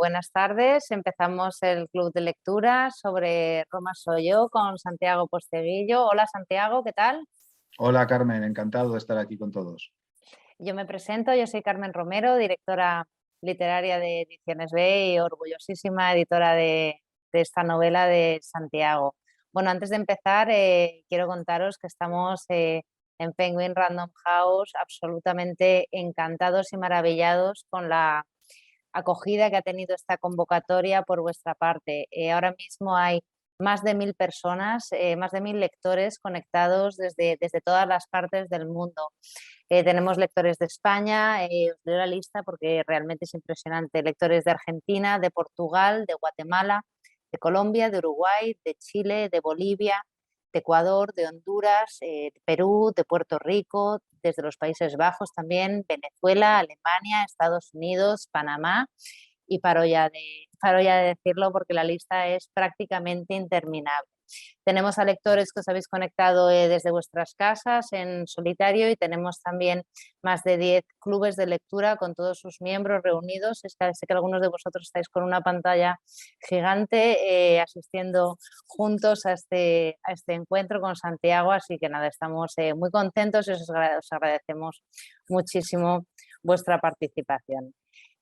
Buenas tardes. Empezamos el club de lectura sobre Roma soy yo con Santiago Posteguillo. Hola Santiago, ¿qué tal? Hola Carmen, encantado de estar aquí con todos. Yo me presento, yo soy Carmen Romero, directora literaria de Ediciones B y orgullosísima editora de esta novela de Santiago. Bueno, antes de empezar, quiero contaros que estamos en Penguin Random House absolutamente encantados y maravillados con la acogida que ha tenido esta convocatoria por vuestra parte. Ahora mismo hay más de 1000 personas, más de 1000 lectores conectados desde todas las partes del mundo. Tenemos lectores de España, os leo la lista porque realmente es impresionante, lectores de Argentina, de Portugal, de Guatemala, de Colombia, de Uruguay, de Chile, de Bolivia, de Ecuador, de Honduras, de Perú, de Puerto Rico, desde los Países Bajos también, Venezuela, Alemania, Estados Unidos, Panamá, y paro ya de decirlo porque la lista es prácticamente interminable. Tenemos a lectores que os habéis conectado desde vuestras casas en solitario, y tenemos también más de 10 clubes de lectura con todos sus miembros reunidos. Sé que algunos de vosotros estáis con una pantalla gigante asistiendo juntos a este encuentro con Santiago, así que nada, estamos muy contentos y os agradecemos muchísimo vuestra participación.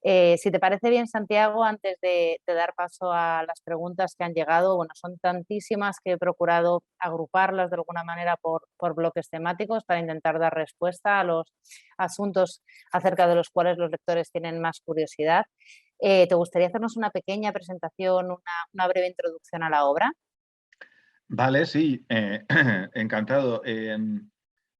Si te parece bien, Santiago, antes de dar paso a las preguntas que han llegado, bueno, son tantísimas que he procurado agruparlas de alguna manera por bloques temáticos para intentar dar respuesta a los asuntos acerca de los cuales los lectores tienen más curiosidad. ¿Te gustaría hacernos una pequeña presentación, una breve introducción a la obra? Vale, sí, encantado.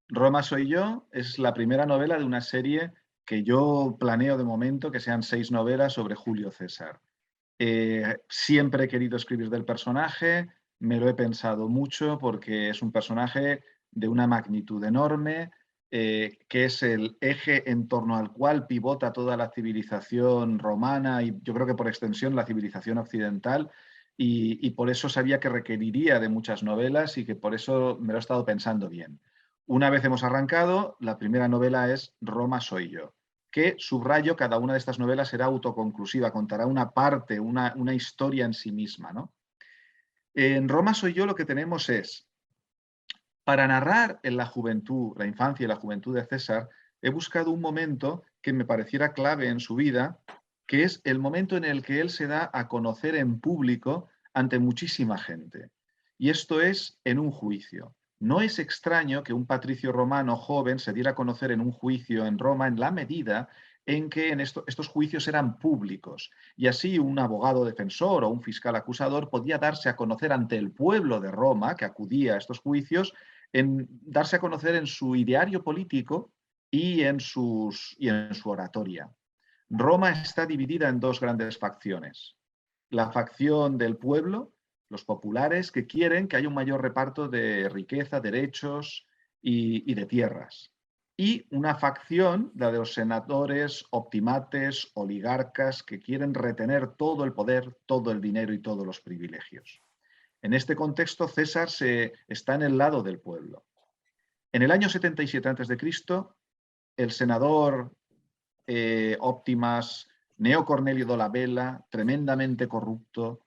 Roma soy yo es la primera novela de una serie que yo planeo de momento que sean 6 novelas sobre Julio César. Siempre he querido escribir del personaje, me lo he pensado mucho porque es un personaje de una magnitud enorme, que es el eje en torno al cual pivota toda la civilización romana y yo creo que por extensión la civilización occidental, y por eso sabía que requeriría de muchas novelas y que por eso me lo he estado pensando bien. Una vez hemos arrancado, la primera novela es Roma soy yo, que, subrayo, cada una de estas novelas será autoconclusiva, contará una parte, una historia en sí misma, ¿no? En Roma soy yo lo que tenemos es, para narrar en la juventud, la infancia y la juventud de César, he buscado un momento que me pareciera clave en su vida, que es el momento en el que él se da a conocer en público ante muchísima gente. Y esto es en un juicio. No es extraño que un patricio romano joven se diera a conocer en un juicio en Roma en la medida en que estos juicios eran públicos, y así un abogado defensor o un fiscal acusador podía darse a conocer ante el pueblo de Roma que acudía a estos juicios, en darse a conocer en su ideario político y en su oratoria. Roma está dividida en dos grandes facciones. La facción del pueblo, los populares, que quieren que haya un mayor reparto de riqueza, derechos y de tierras. Y una facción, la de los senadores, optimates, oligarcas, que quieren retener todo el poder, todo el dinero y todos los privilegios. En este contexto, César está en el lado del pueblo. En el año 77 a.C., el senador Optimas, Neo Cornelio Dolabella, tremendamente corrupto,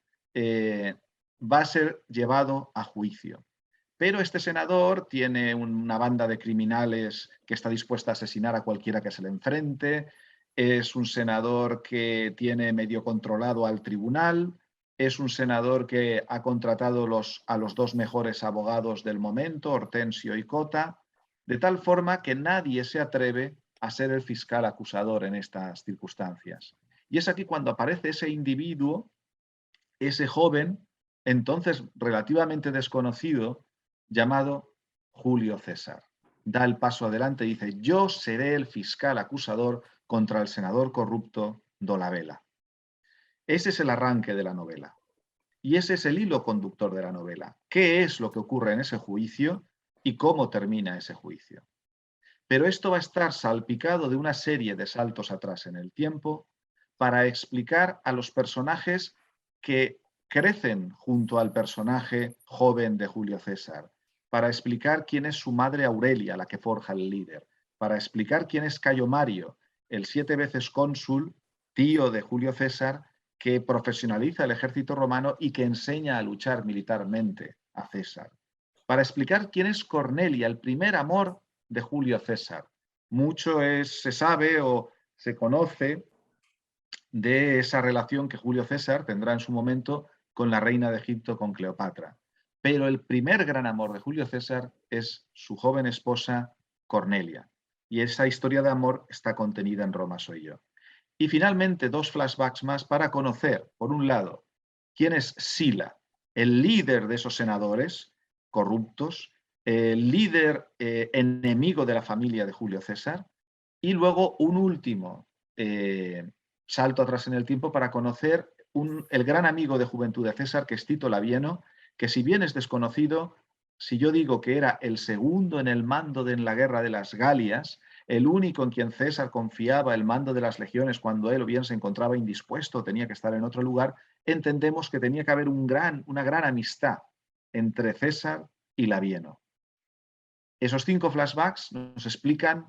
va a ser llevado a juicio. Pero este senador tiene una banda de criminales que está dispuesta a asesinar a cualquiera que se le enfrente, es un senador que tiene medio controlado al tribunal, es un senador que ha contratado a los dos mejores abogados del momento, Hortensio y Cota, de tal forma que nadie se atreve a ser el fiscal acusador en estas circunstancias. Y es aquí cuando aparece ese individuo, ese joven, entonces relativamente desconocido, llamado Julio César. Da el paso adelante y dice: yo seré el fiscal acusador contra el senador corrupto Dolabella. Ese es el arranque de la novela. Y ese es el hilo conductor de la novela. ¿Qué es lo que ocurre en ese juicio y cómo termina ese juicio? Pero esto va a estar salpicado de una serie de saltos atrás en el tiempo para explicar a los personajes que crecen junto al personaje joven de Julio César, para explicar quién es su madre Aurelia, la que forja el líder, para explicar quién es Cayo Mario, el 7 veces cónsul, tío de Julio César, que profesionaliza el ejército romano y que enseña a luchar militarmente a César, para explicar quién es Cornelia, el primer amor de Julio César. Mucho se sabe o se conoce de esa relación que Julio César tendrá en su momento con la reina de Egipto, con Cleopatra. Pero el primer gran amor de Julio César es su joven esposa Cornelia. Y esa historia de amor está contenida en Roma soy yo. Y finalmente, dos flashbacks más para conocer, por un lado, quién es Sila, el líder de esos senadores corruptos, el líder enemigo de la familia de Julio César, y luego un último salto atrás en el tiempo para conocer el gran amigo de juventud de César, que es Tito Labieno, que si bien es desconocido, si yo digo que era el segundo en el mando en la guerra de las Galias, el único en quien César confiaba el mando de las legiones cuando él o bien se encontraba indispuesto, tenía que estar en otro lugar, entendemos que tenía que haber una gran amistad entre César y Labieno. Esos 5 flashbacks nos explican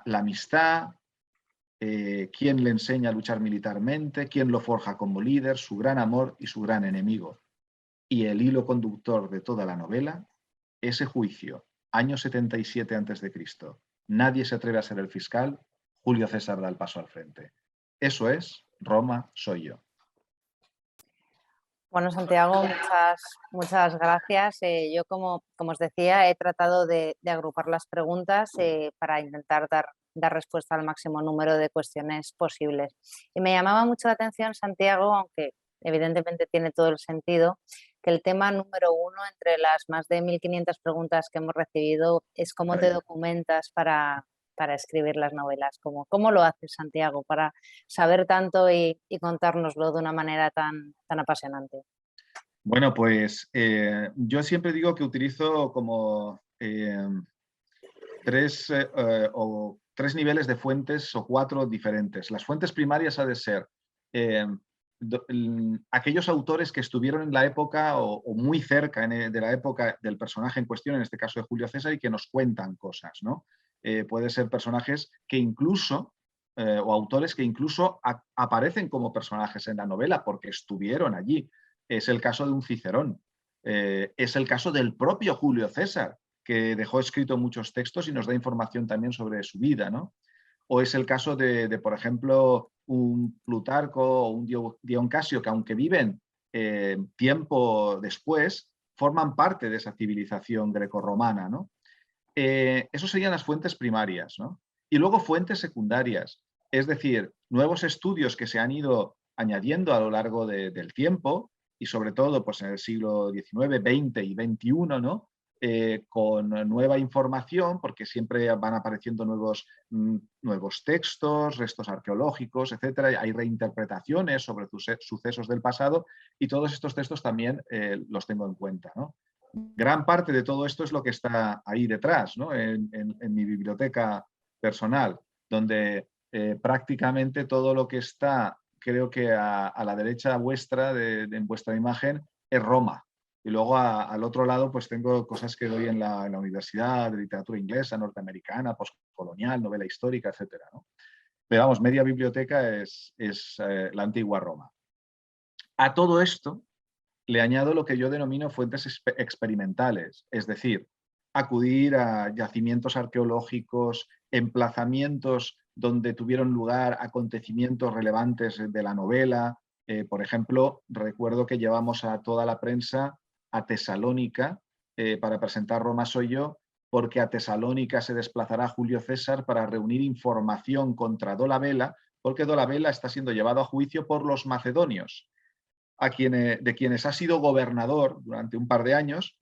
la amistad, quién le enseña a luchar militarmente, quién lo forja como líder, su gran amor y su gran enemigo. Y el hilo conductor de toda la novela, ese juicio, año 77 a.C. Nadie se atreve a ser el fiscal, Julio César da el paso al frente. Eso es Roma soy yo. Bueno, Santiago, muchas gracias. Yo, como os decía, he tratado de agrupar las preguntas para intentar dar respuesta al máximo número de cuestiones posibles. Y me llamaba mucho la atención, Santiago, aunque evidentemente tiene todo el sentido, que el tema número 1 entre las más de 1.500 preguntas que hemos recibido es cómo te documentas para escribir las novelas. ¿Cómo lo haces, Santiago, para saber tanto y contárnoslo de una manera tan apasionante? Bueno, pues yo siempre digo que utilizo como tres niveles de fuentes o 4 diferentes. Las fuentes primarias ha de ser aquellos autores que estuvieron en la época o muy cerca de la época del personaje en cuestión, en este caso de Julio César, y que nos cuentan cosas, ¿no? Puede ser personajes que incluso, o autores que incluso aparecen como personajes en la novela porque estuvieron allí. Es el caso de un Cicerón. Es el caso del propio Julio César, que dejó escrito muchos textos y nos da información también sobre su vida, ¿no? O es el caso de por ejemplo, un Plutarco o un Dion Casio, que aunque viven tiempo después, forman parte de esa civilización grecorromana, ¿no? Eso serían las fuentes primarias, ¿no? Y luego fuentes secundarias, es decir, nuevos estudios que se han ido añadiendo a lo largo del tiempo y sobre todo pues, en el siglo XIX, XX y XXI, ¿no? Con nueva información, porque siempre van apareciendo nuevos textos, restos arqueológicos, etcétera. Hay reinterpretaciones sobre sucesos del pasado y todos estos textos también los tengo en cuenta, ¿no? Gran parte de todo esto es lo que está ahí detrás, ¿no? en mi biblioteca personal, donde prácticamente todo lo que está, creo que a la derecha vuestra, en vuestra imagen, es Roma. Y luego al otro lado pues tengo cosas que doy en la universidad, de literatura inglesa, norteamericana, postcolonial, novela histórica, etcétera, ¿no? Pero vamos, media biblioteca es la antigua Roma. A todo esto le añado lo que yo denomino fuentes experimentales, es decir, acudir a yacimientos arqueológicos, emplazamientos donde tuvieron lugar acontecimientos relevantes de la novela. Por ejemplo, recuerdo que llevamos a toda la prensa a Tesalónica para presentar Roma soy yo, porque a Tesalónica se desplazará Julio César para reunir información contra Dolabela, porque Dolabela está siendo llevado a juicio por los macedonios, de quienes ha sido gobernador durante un par de años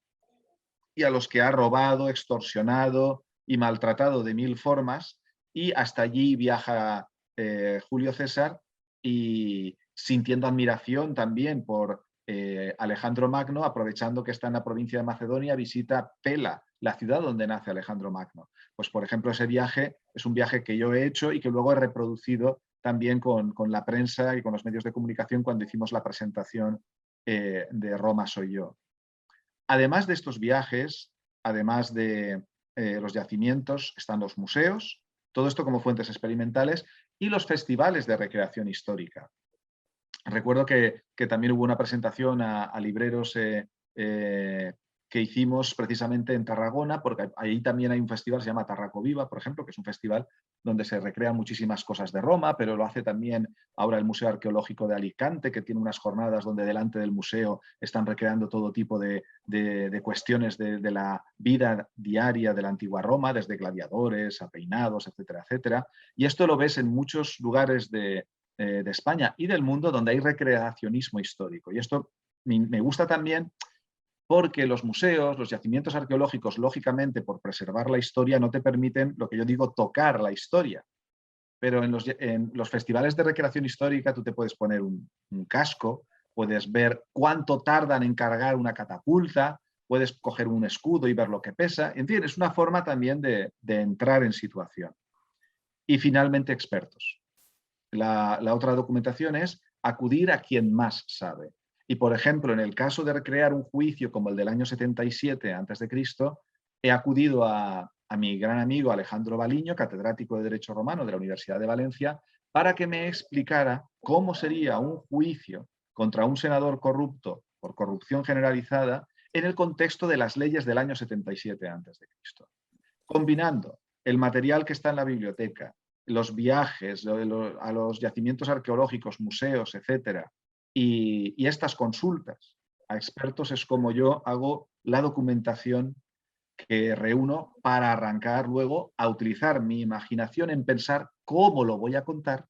y a los que ha robado, extorsionado y maltratado de 1000 formas, y hasta allí viaja Julio César y sintiendo admiración también por Alejandro Magno, aprovechando que está en la provincia de Macedonia, visita Pela, la ciudad donde nace Alejandro Magno. Pues por ejemplo, ese viaje es un viaje que yo he hecho y que luego he reproducido también con la prensa y con los medios de comunicación cuando hicimos la presentación de Roma soy yo. Además de estos viajes, además de los yacimientos, están los museos, todo esto como fuentes experimentales, y los festivales de recreación histórica. recuerdo que también hubo una presentación a libreros que hicimos precisamente en Tarragona, porque ahí también hay un festival, se llama Tarraco Viva, por ejemplo, que es un festival donde se recrean muchísimas cosas de Roma, pero lo hace también ahora el Museo Arqueológico de Alicante, que tiene unas jornadas donde delante del museo están recreando todo tipo de cuestiones de la vida diaria de la antigua Roma, desde gladiadores a peinados, etcétera, etcétera. Y esto lo ves en muchos lugares de España y del mundo donde hay recreacionismo histórico. Y esto me gusta también porque los museos, los yacimientos arqueológicos, lógicamente, por preservar la historia, no te permiten, lo que yo digo, tocar la historia. Pero en los festivales de recreación histórica tú te puedes poner un casco, puedes ver cuánto tardan en cargar una catapulta, puedes coger un escudo y ver lo que pesa. En fin, es una forma también de entrar en situación. Y finalmente, expertos. La otra documentación es acudir a quien más sabe. Y, por ejemplo, en el caso de recrear un juicio como el del año 77 a.C., he acudido a mi gran amigo Alejandro Baliño, catedrático de Derecho Romano de la Universidad de Valencia, para que me explicara cómo sería un juicio contra un senador corrupto por corrupción generalizada en el contexto de las leyes del año 77 a.C., combinando el material que está en la biblioteca, los viajes a los yacimientos arqueológicos, museos, etcétera, y estas consultas a expertos es como yo hago la documentación que reúno para arrancar luego a utilizar mi imaginación en pensar cómo lo voy a contar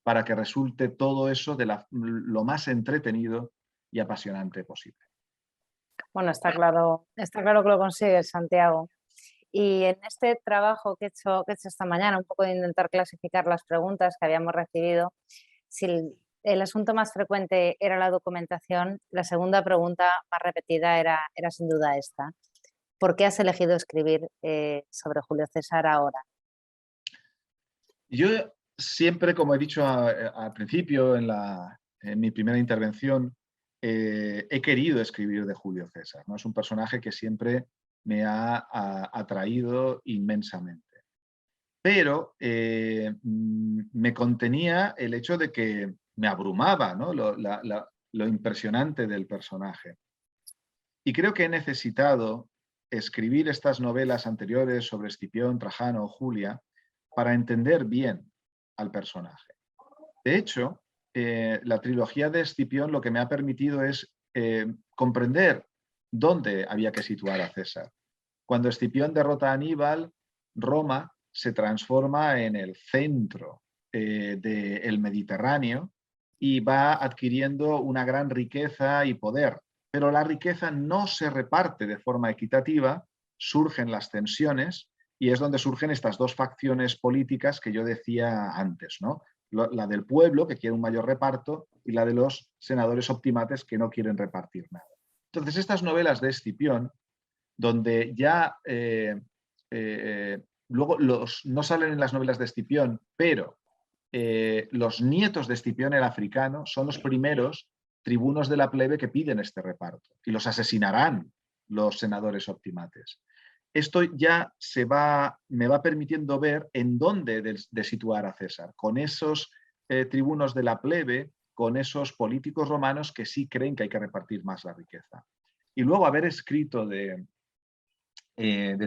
para que resulte todo eso lo más entretenido y apasionante posible. Bueno, está claro que lo consigues, Santiago. Y en este trabajo que he hecho esta mañana, un poco de intentar clasificar las preguntas que habíamos recibido, si el asunto más frecuente era la documentación, la segunda pregunta más repetida era sin duda esta. ¿Por qué has elegido escribir sobre Julio César ahora? Yo siempre, como he dicho al principio, en mi primera intervención, he querido escribir de Julio César, ¿no? Es un personaje que siempre me ha atraído inmensamente. Pero me contenía el hecho de que me abrumaba, ¿no? Lo impresionante del personaje. Y creo que he necesitado escribir estas novelas anteriores sobre Escipión, Trajano o Julia para entender bien al personaje. De hecho, la trilogía de Escipión lo que me ha permitido es comprender dónde había que situar a César. Cuando Escipión derrota a Aníbal, Roma se transforma en el centro del Mediterráneo y va adquiriendo una gran riqueza y poder. Pero la riqueza no se reparte de forma equitativa, surgen las tensiones y es donde surgen estas dos facciones políticas que yo decía antes, ¿no? La del pueblo, que quiere un mayor reparto, y la de los senadores optimates, que no quieren repartir nada. Entonces, estas novelas de Escipión, donde ya luego no salen en las novelas de Escipión, pero los nietos de Escipión el africano son los primeros tribunos de la plebe que piden este reparto y los asesinarán los senadores optimates. Esto ya me va permitiendo ver en dónde de situar a César, con esos tribunos de la plebe, con esos políticos romanos que sí creen que hay que repartir más la riqueza. Y luego haber escrito de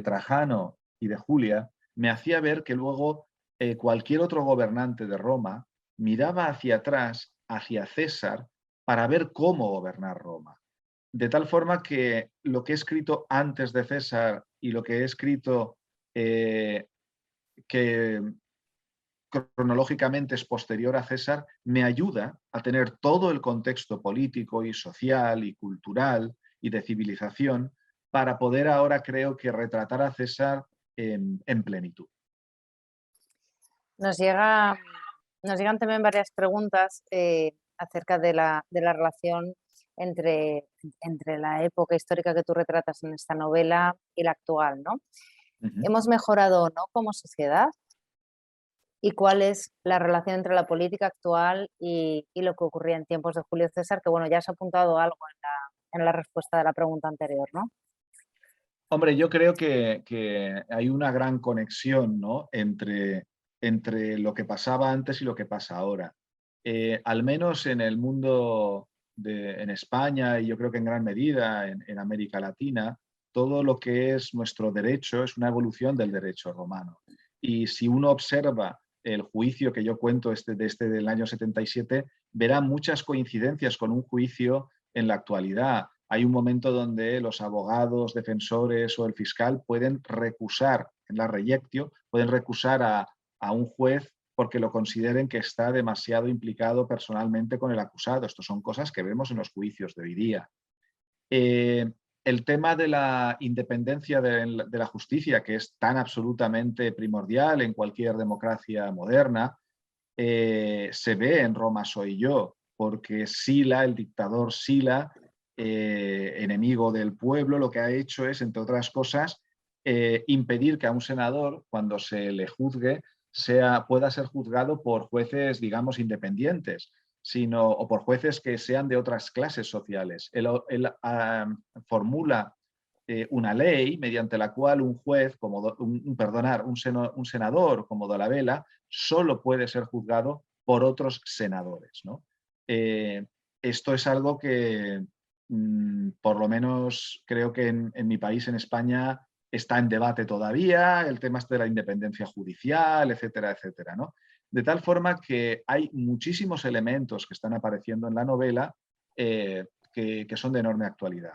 Trajano y de Julia me hacía ver que luego cualquier otro gobernante de Roma miraba hacia atrás, hacia César, para ver cómo gobernar Roma. De tal forma que lo que he escrito antes de César y lo que he escrito que cronológicamente es posterior a César, me ayuda a tener todo el contexto político y social y cultural y de civilización para poder ahora, creo que, retratar a César en plenitud. Nos llegan también varias preguntas acerca de la relación entre la época histórica que tú retratas en esta novela y la actual, ¿no? ¿Hemos mejorado o no como sociedad? ¿Y cuál es la relación entre la política actual y lo que ocurría en tiempos de Julio César? Que bueno, ya has apuntado algo en la respuesta de la pregunta anterior, ¿no? Hombre, yo creo que hay una gran conexión, ¿no? entre lo que pasaba antes y lo que pasa ahora. al menos en el mundo, en España y yo creo que en gran medida en América Latina, todo lo que es nuestro derecho es una evolución del derecho romano. Y si uno observa el juicio que yo cuento del año 77, verá muchas coincidencias con un juicio en la actualidad. Hay un momento donde los abogados, defensores o el fiscal pueden recusar, en la reyectio, pueden recusar a un juez porque lo consideren que está demasiado implicado personalmente con el acusado. Estas son cosas que vemos en los juicios de hoy día. El tema de la independencia de la justicia, que es tan absolutamente primordial en cualquier democracia moderna, se ve en Roma soy yo, porque Sila, el dictador Sila, enemigo del pueblo, lo que ha hecho es, entre otras cosas, impedir que a un senador, cuando se le juzgue, pueda ser juzgado por jueces, digamos, independientes, o por jueces que sean de otras clases sociales. Él formula una ley mediante la cual un juez, un senador como Dolabella, solo puede ser juzgado por otros senadores, ¿no? Esto es algo que, por lo menos creo que en mi país, en España, está en debate todavía, el tema de la independencia judicial, etcétera, etcétera, ¿no? De tal forma que hay muchísimos elementos que están apareciendo en la novela que son de enorme actualidad.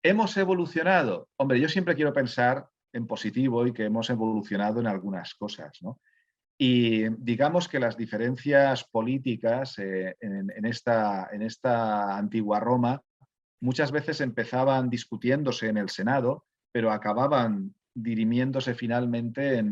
¿Hemos evolucionado? Hombre, yo siempre quiero pensar en positivo y que hemos evolucionado en algunas cosas, ¿no? Y digamos que las diferencias políticas en esta antigua Roma muchas veces empezaban discutiéndose en el Senado, pero acababan dirimiéndose finalmente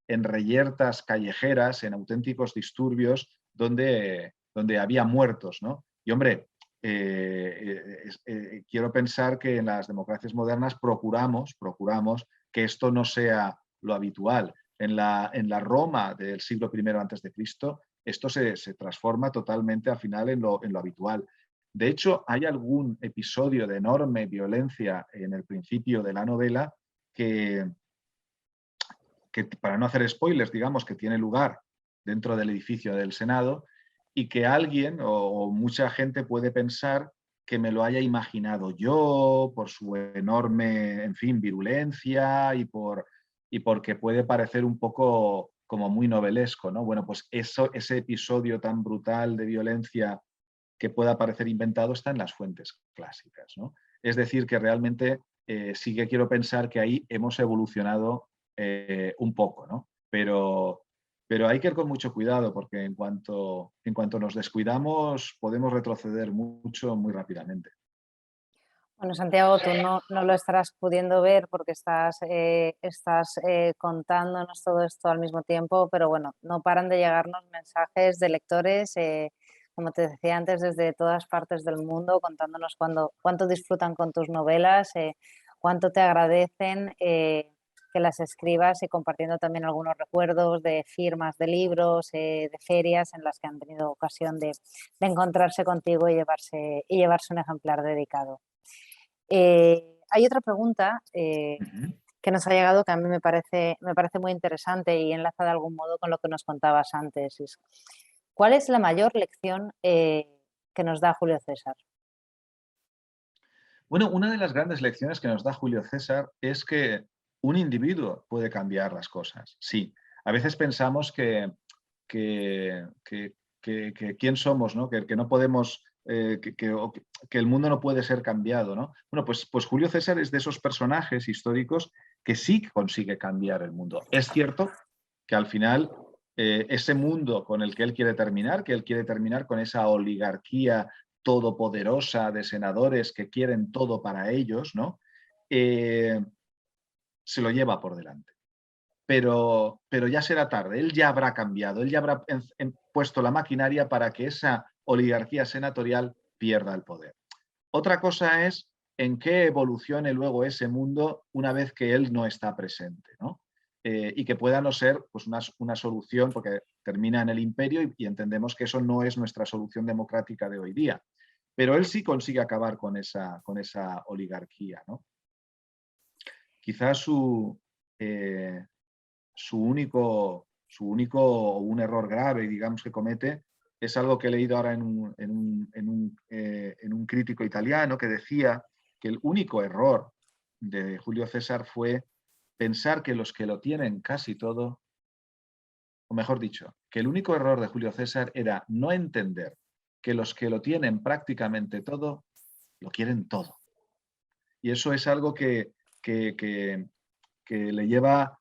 en reyertas callejeras, en auténticos disturbios donde había muertos, ¿no? Y hombre, quiero pensar que en las democracias modernas procuramos que esto no sea lo habitual. En la Roma del siglo I antes de Cristo, esto se transforma totalmente al final en lo habitual. De hecho, hay algún episodio de enorme violencia en el principio de la novela que para no hacer spoilers, digamos, que tiene lugar dentro del edificio del Senado y que alguien o mucha gente puede pensar que me lo haya imaginado yo por su enorme, en fin, virulencia y porque puede parecer un poco como muy novelesco, ¿no? Bueno, pues ese episodio tan brutal de violencia que pueda parecer inventado está en las fuentes clásicas, ¿no? Es decir, que realmente sí que quiero pensar que ahí hemos evolucionado un poco, ¿no? Pero hay que ir con mucho cuidado porque en cuanto nos descuidamos podemos retroceder mucho muy rápidamente. Bueno, Santiago, tú no lo estarás pudiendo ver porque estás contándonos todo esto al mismo tiempo, pero bueno, no paran de llegarnos mensajes de lectores, como te decía antes, desde todas partes del mundo, contándonos cuánto disfrutan con tus novelas, cuánto te agradecen que las escribas y compartiendo también algunos recuerdos de firmas de libros, de ferias en las que han tenido ocasión de encontrarse contigo y llevarse un ejemplar dedicado. Hay otra pregunta que nos ha llegado que a mí me parece muy interesante y enlaza de algún modo con lo que nos contabas antes. ¿Cuál es la mayor lección que nos da Julio César? Bueno, una de las grandes lecciones que nos da Julio César es que un individuo puede cambiar las cosas. Sí, a veces pensamos que quién somos, ¿no? Que no podemos, que el mundo no puede ser cambiado, ¿no? Bueno, pues Julio César es de esos personajes históricos que sí consigue cambiar el mundo. Es cierto que al final ese mundo con el que él quiere terminar con esa oligarquía todopoderosa de senadores que quieren todo para ellos, ¿no? Se lo lleva por delante. Pero ya será tarde, él ya habrá cambiado, él ya habrá puesto la maquinaria para que esa oligarquía senatorial pierda el poder. Otra cosa es en qué evolucione luego ese mundo una vez que él no está presente, ¿no? Y que pueda no ser pues, una solución, porque termina en el imperio y entendemos que eso no es nuestra solución democrática de hoy día. Pero él sí consigue acabar con esa oligarquía, ¿no? Quizás su único, un error grave, digamos, que comete es algo que he leído ahora en un crítico italiano que decía que el único error de Julio César fue pensar que los que lo tienen casi todo, o mejor dicho, que el único error de Julio César era no entender que los que lo tienen prácticamente todo, lo quieren todo. Y eso es algo que le llevará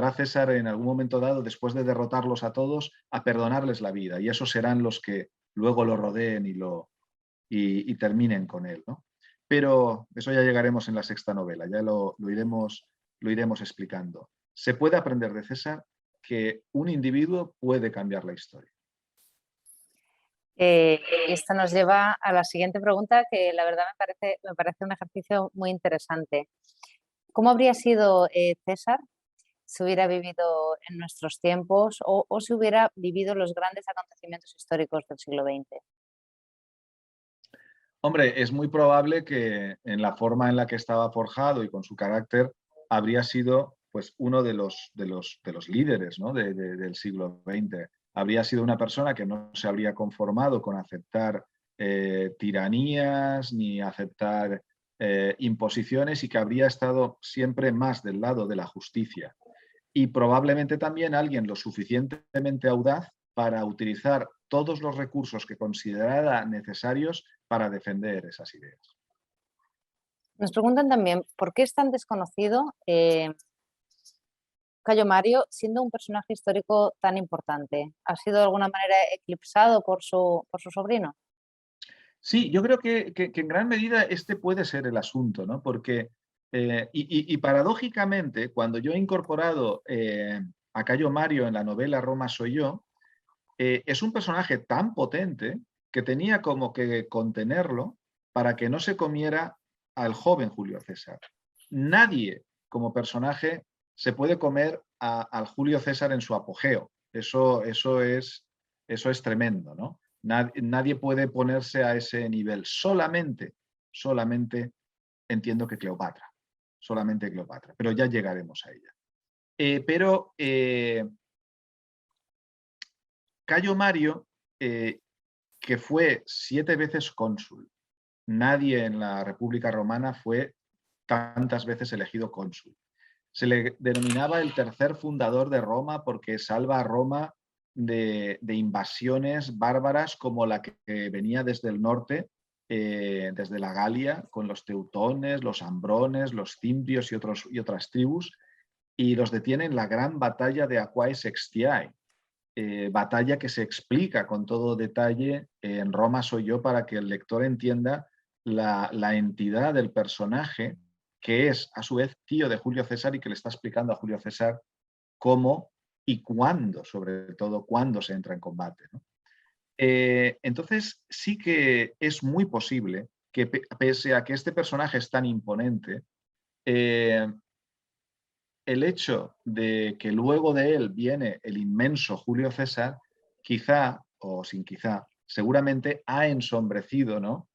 a César en algún momento dado, después de derrotarlos a todos, a perdonarles la vida. Y esos serán los que luego lo rodeen y terminen con él, ¿no? Pero eso ya llegaremos en la sexta novela, ya lo iremos explicando. Se puede aprender de César que un individuo puede cambiar la historia. Esto nos lleva a la siguiente pregunta, que la verdad me parece un ejercicio muy interesante. ¿Cómo habría sido César si hubiera vivido en nuestros tiempos o si hubiera vivido los grandes acontecimientos históricos del siglo XX? Hombre, es muy probable que en la forma en la que estaba forjado y con su carácter habría sido pues, uno de los líderes, ¿no? Del siglo XX. Habría sido una persona que no se habría conformado con aceptar tiranías ni aceptar imposiciones y que habría estado siempre más del lado de la justicia. Y probablemente también alguien lo suficientemente audaz para utilizar todos los recursos que considerara necesarios para defender esas ideas. Nos preguntan también, ¿por qué es tan desconocido Cayo Mario siendo un personaje histórico tan importante? ¿Ha sido de alguna manera eclipsado por su sobrino? Sí, yo creo que en gran medida este puede ser el asunto, ¿no? Porque, y paradójicamente, cuando yo he incorporado a Cayo Mario en la novela Roma soy yo, es un personaje tan potente que tenía como que contenerlo para que no se comiera al joven Julio César. Nadie como personaje se puede comer al Julio César en su apogeo. Eso es tremendo, ¿no? Nadie puede ponerse a ese nivel. Solamente entiendo que Cleopatra. Solamente Cleopatra. Pero ya llegaremos a ella. Pero Cayo Mario, que fue 7 veces cónsul. Nadie en la República Romana fue tantas veces elegido cónsul. Se le denominaba el tercer fundador de Roma porque salva a Roma de invasiones bárbaras como la que venía desde el norte, desde la Galia, con los teutones, los ambrones, los cimbrios y otras tribus, y los detiene en la gran batalla de Aquae Sextiae, batalla que se explica con todo detalle en Roma soy yo para que el lector entienda la entidad del personaje que es a su vez tío de Julio César y que le está explicando a Julio César cómo y cuándo, sobre todo cuándo se entra en combate, ¿no? Entonces sí que es muy posible que pese a que este personaje es tan imponente, eh, el hecho de que luego de él viene el inmenso Julio César, quizá, o sin quizá, seguramente ha ensombrecido, ¿no?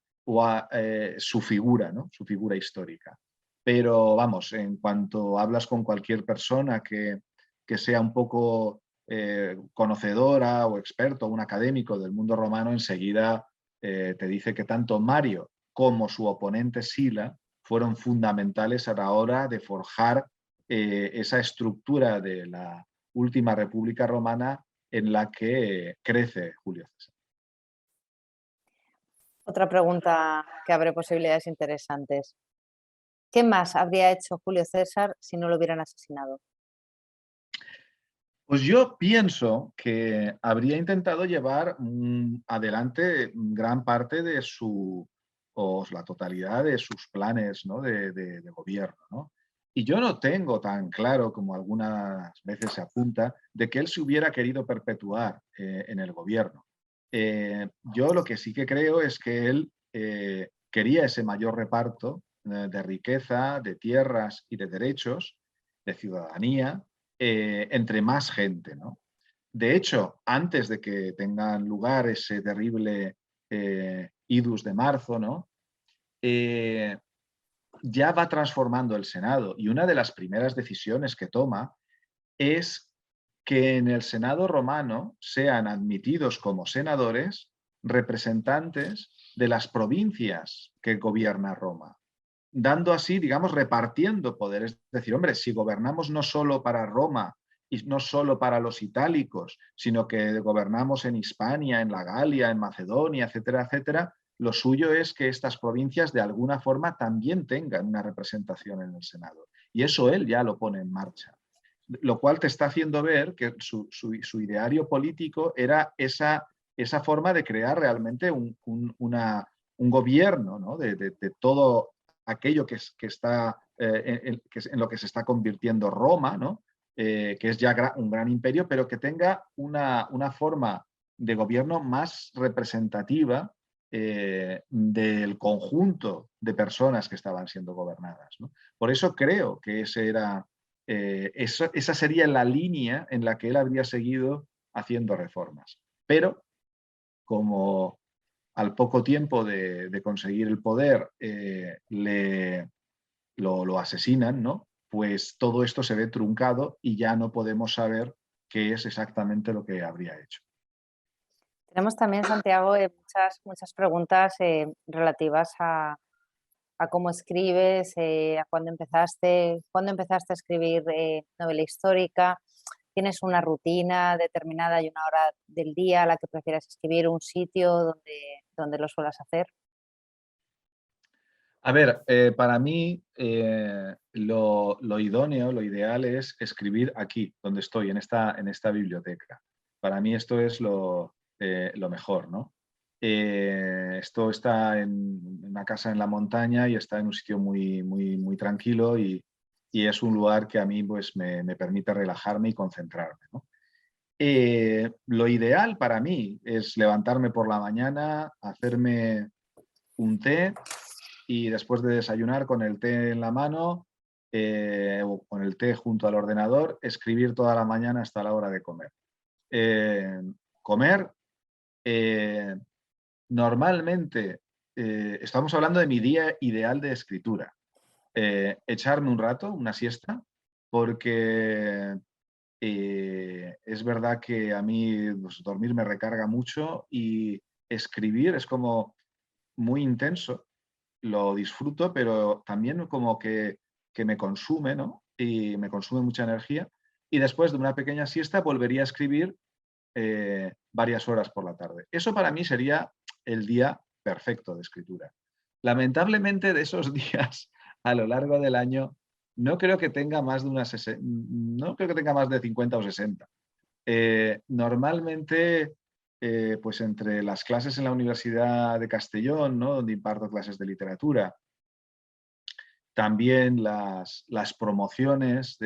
Su figura, ¿no? Su figura histórica. Pero vamos, en cuanto hablas con cualquier persona que sea un poco conocedora o experto, un académico del mundo romano, enseguida te dice que tanto Mario como su oponente Sila fueron fundamentales a la hora de forjar esa estructura de la última República Romana en la que crece Julio César. Otra pregunta que abre posibilidades interesantes. ¿Qué más habría hecho Julio César si no lo hubieran asesinado? Pues yo pienso que habría intentado llevar adelante gran parte de o la totalidad de sus planes, ¿no? de gobierno, ¿no? Y yo no tengo tan claro, como algunas veces se apunta, de que él se hubiera querido perpetuar en el gobierno. Yo lo que sí que creo es que él quería ese mayor reparto de riqueza, de tierras y de derechos, de ciudadanía, entre más gente, ¿no? De hecho, antes de que tengan lugar ese terrible idus de marzo, ¿no? Ya va transformando el Senado y una de las primeras decisiones que toma es que en el Senado romano sean admitidos como senadores representantes de las provincias que gobierna Roma, dando así, digamos, repartiendo poder. Es decir, hombre, si gobernamos no solo para Roma y no solo para los itálicos, sino que gobernamos en Hispania, en la Galia, en Macedonia, etcétera, etcétera, lo suyo es que estas provincias de alguna forma también tengan una representación en el Senado. Y eso él ya lo pone en marcha. Lo cual te está haciendo ver que su ideario político era esa forma de crear realmente un gobierno, ¿no? de todo aquello que está en lo que se está convirtiendo Roma, ¿no? Que es ya un gran imperio, pero que tenga una forma de gobierno más representativa del conjunto de personas que estaban siendo gobernadas, ¿no? Por eso creo que esa sería la línea en la que él habría seguido haciendo reformas. Pero como al poco tiempo de conseguir el poder lo asesinan, ¿no? Pues todo esto se ve truncado y ya no podemos saber qué es exactamente lo que habría hecho. Tenemos también, Santiago, muchas preguntas relativas a cómo escribes, a cuándo empezaste a escribir novela histórica. ¿Tienes una rutina determinada y una hora del día a la que prefieras escribir, un sitio donde lo suelas hacer? A ver, para mí lo idóneo, lo ideal es escribir aquí, donde estoy, en esta biblioteca. Para mí esto es lo mejor, ¿no? Esto está en una casa en la montaña y está en un sitio muy, muy, muy tranquilo y es un lugar que a mí pues, me permite relajarme y concentrarme, ¿no? Lo ideal para mí es levantarme por la mañana, hacerme un té y después de desayunar con el té en la mano o con el té junto al ordenador, escribir toda la mañana hasta la hora de comer. Eh, comer, eh, normalmente, estamos hablando de mi día ideal de escritura. Echarme un rato, una siesta, porque es verdad que a mí pues, dormir me recarga mucho y escribir es como muy intenso, lo disfruto, pero también como que me consume, ¿no? Y me consume mucha energía. Y después de una pequeña siesta volvería a escribir varias horas por la tarde. Eso para mí sería el día perfecto de escritura. Lamentablemente de esos días a lo largo del año no creo que tenga más de no creo que tenga más de 50 o 60. Normalmente, pues entre las clases en la Universidad de Castellón, ¿no? Donde imparto clases de literatura, también las promociones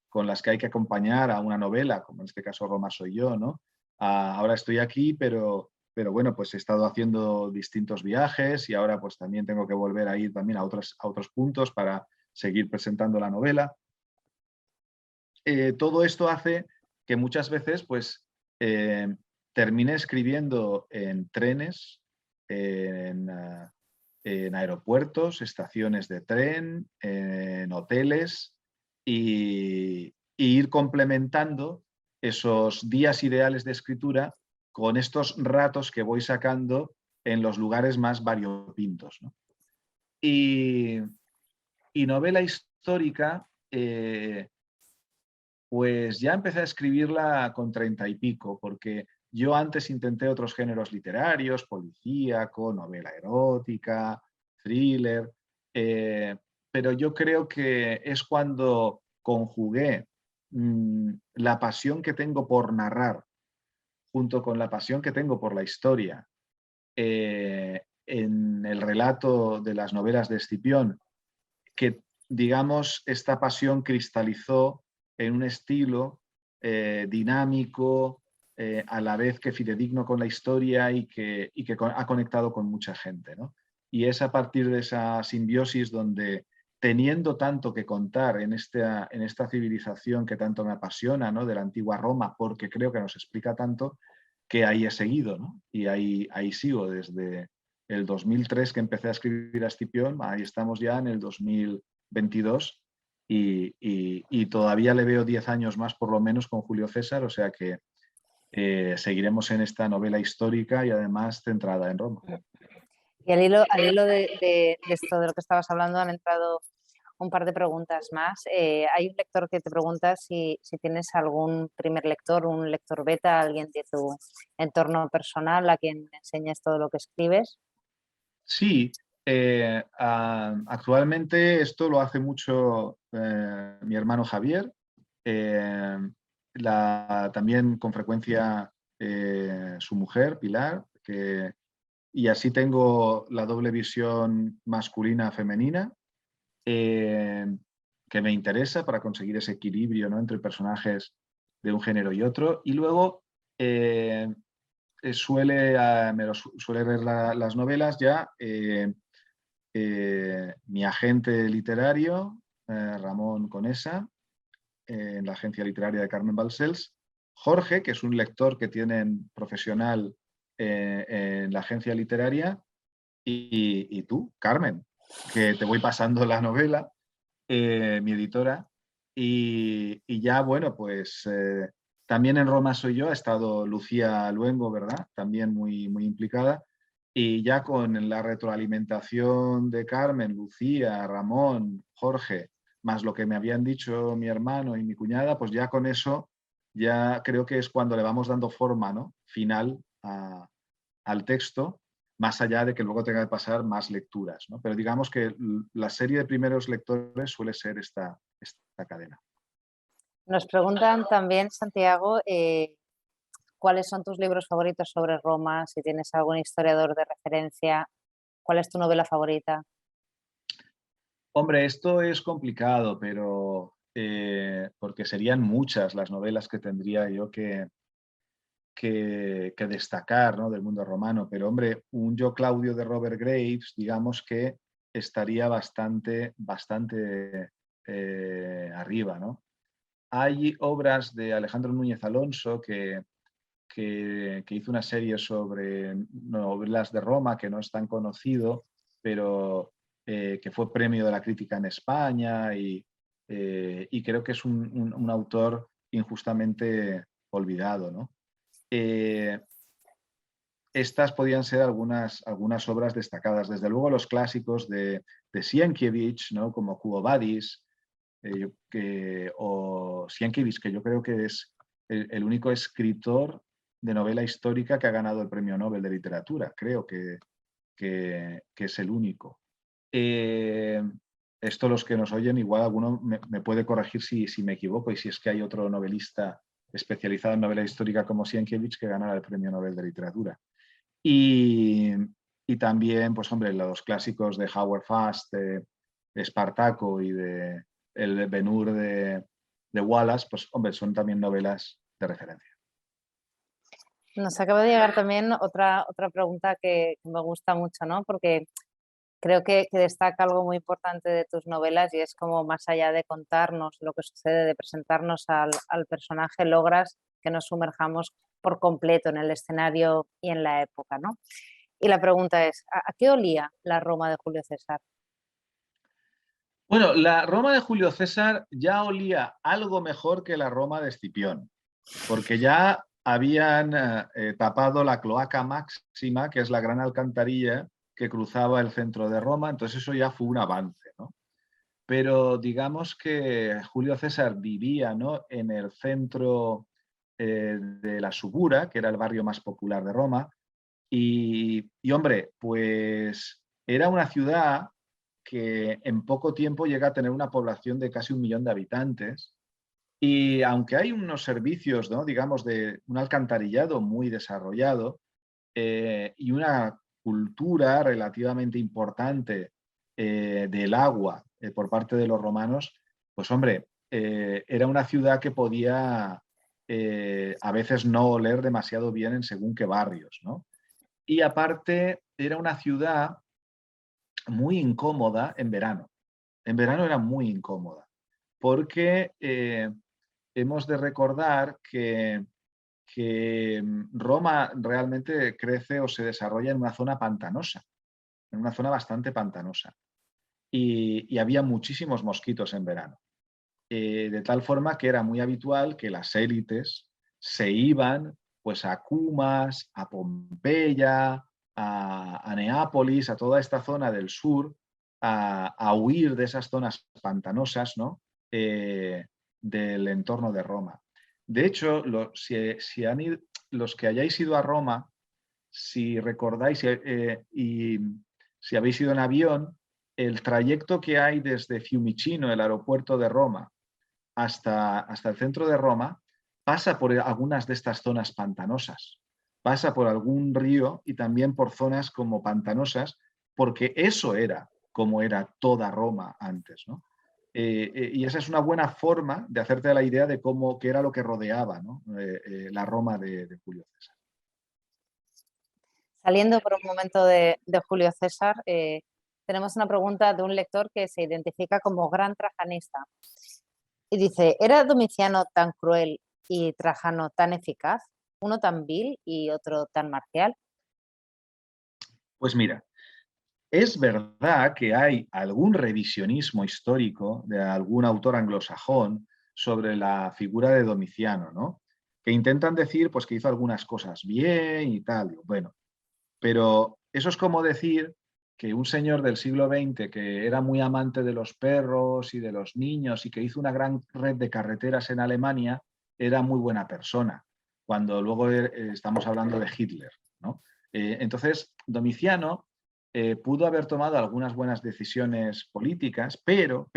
con las que hay que acompañar a una novela, como en este caso Roma soy yo, ¿no? Ahora estoy aquí, pero bueno, pues he estado haciendo distintos viajes y ahora pues también tengo que volver a ir también a otros puntos para seguir presentando la novela. Todo esto hace que muchas veces pues eh, termine escribiendo en trenes, en aeropuertos, estaciones de tren, en hoteles y ir complementando esos días ideales de escritura con estos ratos que voy sacando en los lugares más variopintos, ¿no? Y, y novela histórica, pues ya empecé a escribirla con 30 y pico, porque yo antes intenté otros géneros literarios, policíaco, novela erótica, thriller, eh, pero yo creo que es cuando conjugué la pasión que tengo por narrar junto con la pasión que tengo por la historia en el relato de las novelas de Escipión, que, digamos, esta pasión cristalizó en un estilo dinámico, a la vez que fidedigno con la historia y que ha conectado con mucha gente, ¿no? Y es a partir de esa simbiosis donde, teniendo tanto que contar en esta civilización que tanto me apasiona, ¿no? De la antigua Roma, porque creo que nos explica tanto, que ahí he seguido, ¿no? Y ahí sigo desde el 2003 que empecé a escribir a Escipión, ahí estamos ya en el 2022 y todavía le veo 10 años más por lo menos con Julio César, o sea que seguiremos en esta novela histórica y además centrada en Roma. Y al hilo de esto de lo que estabas hablando, han entrado un par de preguntas más. Hay un lector que te pregunta si tienes algún primer lector, un lector beta, alguien de tu entorno personal a quien enseñes todo lo que escribes. Sí, actualmente esto lo hace mucho mi hermano Javier, eh, también con frecuencia su mujer, Pilar, y así tengo la doble visión masculina-femenina, que me interesa para conseguir ese equilibrio, ¿no?, entre personajes de un género y otro. Y luego suele leer las novelas ya mi agente literario, Ramón Conesa, en la agencia literaria de Carmen Balcells, Jorge, que es un lector que tienen profesional en la agencia literaria, y tú, Carmen, que te voy pasando la novela, mi editora, y ya, bueno, pues también en Roma soy yo, ha estado Lucía Luengo, ¿verdad? También muy, muy implicada. Y ya con la retroalimentación de Carmen, Lucía, Ramón, Jorge, más lo que me habían dicho mi hermano y mi cuñada, pues ya con eso, ya creo que es cuando le vamos dando forma, ¿no?, final al texto, más allá de que luego tenga que pasar más lecturas, ¿no? Pero digamos que la serie de primeros lectores suele ser esta cadena. Nos preguntan también, Santiago, ¿cuáles son tus libros favoritos sobre Roma? Si tienes algún historiador de referencia, ¿cuál es tu novela favorita? Hombre, esto es complicado, pero porque serían muchas las novelas que tendría yo que destacar, ¿no?, del mundo romano. Pero, hombre, un Yo Claudio de Robert Graves, digamos que estaría bastante arriba, ¿no? Hay obras de Alejandro Núñez Alonso que hizo una serie sobre novelas de Roma, que no es tan conocido, pero que fue premio de la crítica en España y creo que es un autor injustamente olvidado, ¿no? Estas podían ser algunas obras destacadas. Desde luego los clásicos de Sienkiewicz, ¿no?, como Quo Vadis, o Sienkiewicz, que yo creo que es el único escritor de novela histórica que ha ganado el Premio Nobel de Literatura. Creo que es el único. Esto los que nos oyen, igual alguno me puede corregir si me equivoco y si es que hay otro novelista especializado en novela histórica como Sienkiewicz que ganara el Premio Nobel de Literatura. Y, y también, pues hombre, los clásicos de Howard Fast, de Espartaco y de el Ben-Hur de Wallace, pues hombre, son también novelas de referencia. Nos acaba de llegar también otra pregunta que me gusta mucho, ¿no? Porque creo que destaca algo muy importante de tus novelas y es como más allá de contarnos lo que sucede, de presentarnos al personaje, logras que nos sumerjamos por completo en el escenario y en la época, ¿no? Y la pregunta es, ¿a qué olía la Roma de Julio César? Bueno, la Roma de Julio César ya olía algo mejor que la Roma de Escipión, porque ya habían tapado la cloaca máxima, que es la gran alcantarilla que cruzaba el centro de Roma, entonces eso ya fue un avance, ¿no? Pero digamos que Julio César vivía, ¿no?, en el centro de la Subura, que era el barrio más popular de Roma, y hombre, pues era una ciudad que en poco tiempo llega a tener una población de casi 1 millón de habitantes. Y aunque hay unos servicios, ¿no?, digamos, de un alcantarillado muy desarrollado y una cultura relativamente importante del agua por parte de los romanos, pues hombre, era una ciudad que podía a veces no oler demasiado bien en según qué barrios, ¿no? Y aparte era una ciudad muy incómoda en verano. En verano era muy incómoda, porque hemos de recordar que Roma realmente crece o se desarrolla en una zona pantanosa, en una zona bastante pantanosa. Y había muchísimos mosquitos en verano. de tal forma que era muy habitual que las élites se iban pues, a Cumas, a Pompeya, a Neápolis, a toda esta zona del sur, a huir de esas zonas pantanosas, ¿no? Del entorno de Roma. De hecho, los que hayáis ido a Roma, si recordáis y si habéis ido en avión, el trayecto que hay desde Fiumicino, el aeropuerto de Roma, hasta el centro de Roma, pasa por algunas de estas zonas pantanosas, pasa por algún río y también por zonas como pantanosas, porque eso era como era toda Roma antes, ¿no? Y esa es una buena forma de hacerte la idea de qué era lo que rodeaba, ¿no? La Roma de Julio César. Saliendo por un momento de Julio César, tenemos una pregunta de un lector que se identifica como gran trajanista. Y dice, ¿era Domiciano tan cruel y Trajano tan eficaz? Uno tan vil y otro tan marcial. Pues mira, es verdad que hay algún revisionismo histórico de algún autor anglosajón sobre la figura de Domiciano, ¿no? Que intentan decir pues, que hizo algunas cosas bien y tal. Bueno, pero eso es como decir que un señor del siglo XX que era muy amante de los perros y de los niños y que hizo una gran red de carreteras en Alemania era muy buena persona, cuando luego estamos hablando de Hitler, ¿no? Entonces, Domiciano pudo haber tomado algunas buenas decisiones políticas, pero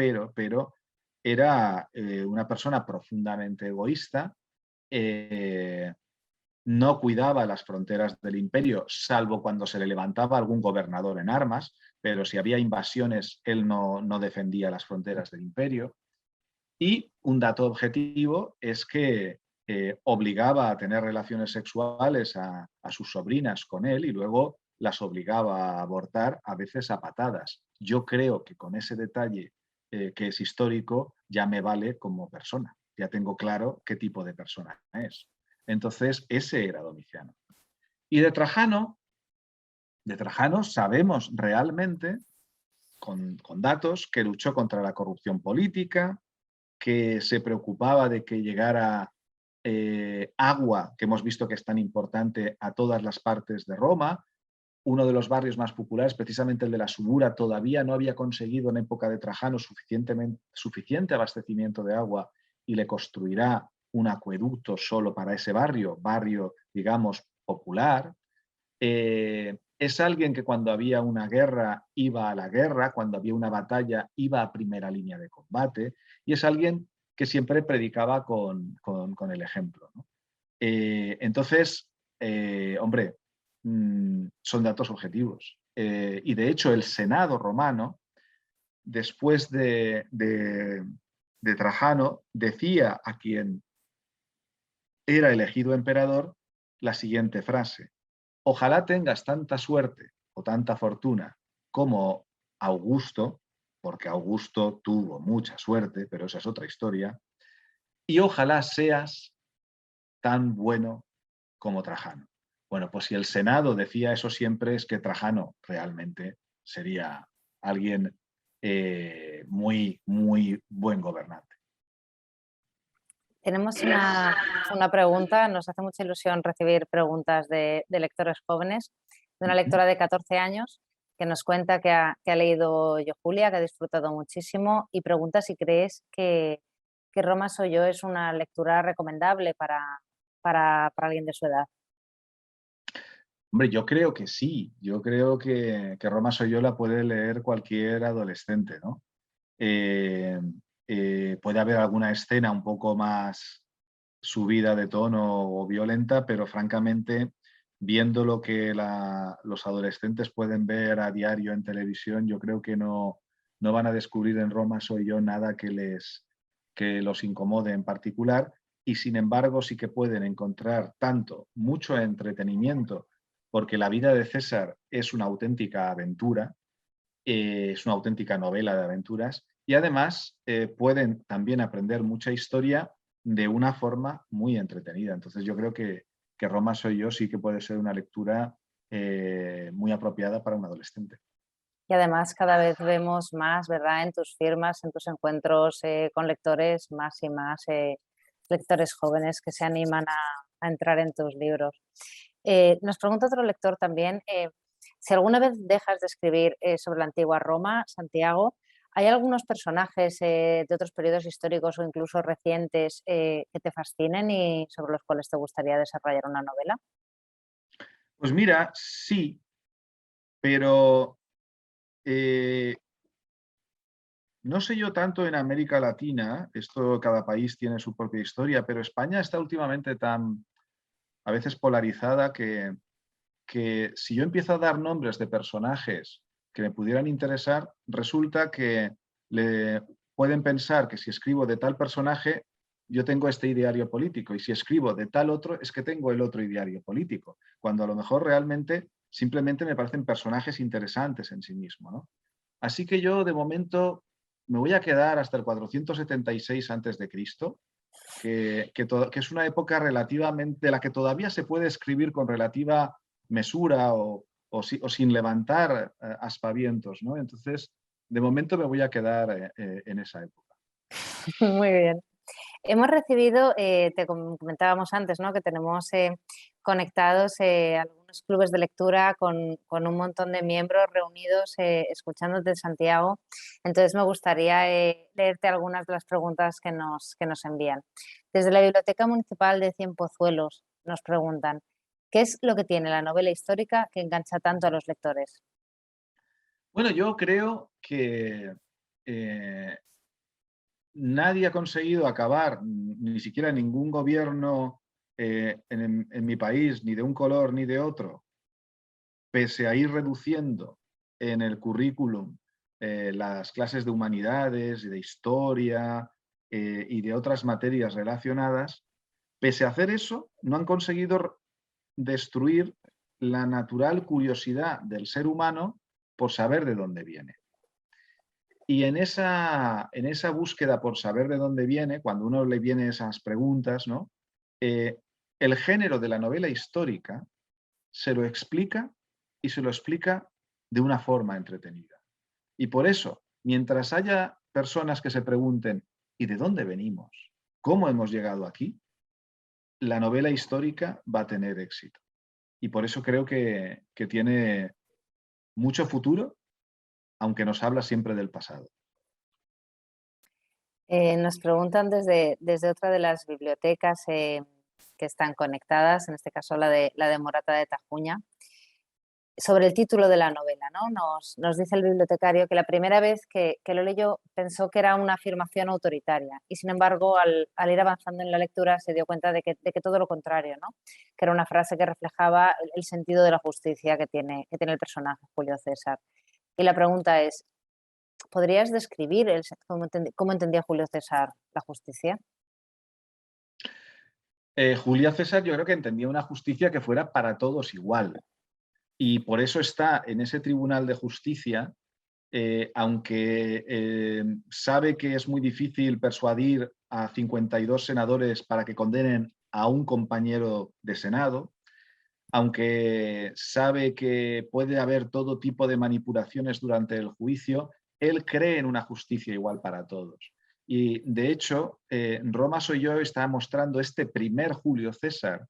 era una persona profundamente egoísta, no cuidaba las fronteras del imperio, salvo cuando se le levantaba algún gobernador en armas, pero si había invasiones, él no defendía las fronteras del imperio. Y un dato objetivo es que obligaba a tener relaciones sexuales a sus sobrinas con él y luego las obligaba a abortar, a veces a patadas. Yo creo que con ese detalle que es histórico ya me vale como persona. Ya tengo claro qué tipo de persona es. Entonces, ese era Domiciano. Y de Trajano sabemos realmente, con datos, que luchó contra la corrupción política, que se preocupaba de que llegara agua, que hemos visto que es tan importante, a todas las partes de Roma. Uno de los barrios más populares, precisamente el de la Subura, todavía no había conseguido en época de Trajano suficiente abastecimiento de agua y le construirá un acueducto solo para ese barrio, digamos, popular. Es alguien que cuando había una guerra iba a la guerra, cuando había una batalla iba a primera línea de combate, y es alguien que siempre predicaba con el ejemplo, ¿no? Entonces, hombre, son datos objetivos. Y de hecho, el Senado romano, después de Trajano, decía a quien era elegido emperador la siguiente frase: ojalá tengas tanta suerte o tanta fortuna como Augusto, porque Augusto tuvo mucha suerte, pero esa es otra historia, y ojalá seas tan bueno como Trajano. Bueno, pues si el Senado decía eso siempre, es que Trajano realmente sería alguien muy buen gobernante. Tenemos una pregunta, nos hace mucha ilusión recibir preguntas de lectores jóvenes, de una lectora de 14 años que nos cuenta que ha leído Yo Julia, que ha disfrutado muchísimo y pregunta si crees que Roma soy yo es una lectura recomendable para alguien de su edad. Hombre, yo creo que sí, yo creo que Roma soy yo la puede leer cualquier adolescente, ¿no? Eh, puede haber alguna escena un poco más subida de tono o violenta, pero francamente, viendo lo que los adolescentes pueden ver a diario en televisión, yo creo que no van a descubrir en Roma soy yo nada que los incomode en particular, y sin embargo sí que pueden encontrar tanto mucho entretenimiento, porque la vida de César es una auténtica aventura, es una auténtica novela de aventuras, y además pueden también aprender mucha historia de una forma muy entretenida. Entonces yo creo que Roma soy yo sí que puede ser una lectura muy apropiada para un adolescente. Y además cada vez vemos más, ¿verdad? En tus firmas, en tus encuentros con lectores, más y más lectores jóvenes que se animan a entrar en tus libros. Nos pregunta otro lector también, si alguna vez dejas de escribir sobre la antigua Roma, Santiago, ¿hay algunos personajes de otros periodos históricos o incluso recientes que te fascinen y sobre los cuales te gustaría desarrollar una novela? Pues mira, sí, pero eh, no sé yo tanto en América Latina, esto cada país tiene su propia historia, pero España está últimamente tan a veces polarizada que si yo empiezo a dar nombres de personajes que me pudieran interesar, resulta que le pueden pensar que si escribo de tal personaje, yo tengo este ideario político, y si escribo de tal otro, es que tengo el otro ideario político, cuando a lo mejor realmente simplemente me parecen personajes interesantes en sí mismo, ¿no? Así que yo de momento me voy a quedar hasta el 476 antes de Cristo, que es una época relativamente, de la que todavía se puede escribir con relativa mesura o sin levantar aspavientos, ¿no? Entonces, de momento me voy a quedar en esa época. Muy bien. Hemos recibido, comentábamos antes, ¿no? Que tenemos conectados algunos clubes de lectura con un montón de miembros reunidos escuchando desde Santiago. Entonces me gustaría leerte algunas de las preguntas que nos envían. Desde la Biblioteca Municipal de Cienpozuelos nos preguntan, ¿qué es lo que tiene la novela histórica que engancha tanto a los lectores? Bueno, yo creo que eh, nadie ha conseguido acabar, ni siquiera ningún gobierno en mi país, ni de un color ni de otro, pese a ir reduciendo en el currículum las clases de humanidades y de historia y de otras materias relacionadas, pese a hacer eso, no han conseguido destruir la natural curiosidad del ser humano por saber de dónde viene. Y en esa búsqueda por saber de dónde viene, cuando uno le viene esas preguntas, ¿no? Eh, el género de la novela histórica se lo explica y se lo explica de una forma entretenida. Y por eso, mientras haya personas que se pregunten, ¿y de dónde venimos? ¿Cómo hemos llegado aquí? La novela histórica va a tener éxito. Y por eso creo que tiene mucho futuro, aunque nos habla siempre del pasado. Nos preguntan desde otra de las bibliotecas que están conectadas, en este caso la de Morata de Tajuña, sobre el título de la novela, ¿no? Nos dice el bibliotecario que la primera vez que lo leyó pensó que era una afirmación autoritaria y sin embargo al ir avanzando en la lectura se dio cuenta de que todo lo contrario, ¿no? Que era una frase que reflejaba el sentido de la justicia que tiene el personaje Julio César. Y la pregunta es, ¿podrías describir cómo entendía Julio César la justicia? Julia César yo creo que entendía una justicia que fuera para todos igual. Y por eso está en ese Tribunal de Justicia, aunque sabe que es muy difícil persuadir a 52 senadores para que condenen a un compañero de Senado, aunque sabe que puede haber todo tipo de manipulaciones durante el juicio, él cree en una justicia igual para todos. Y de hecho, Roma Soy Yo está mostrando este primer Julio César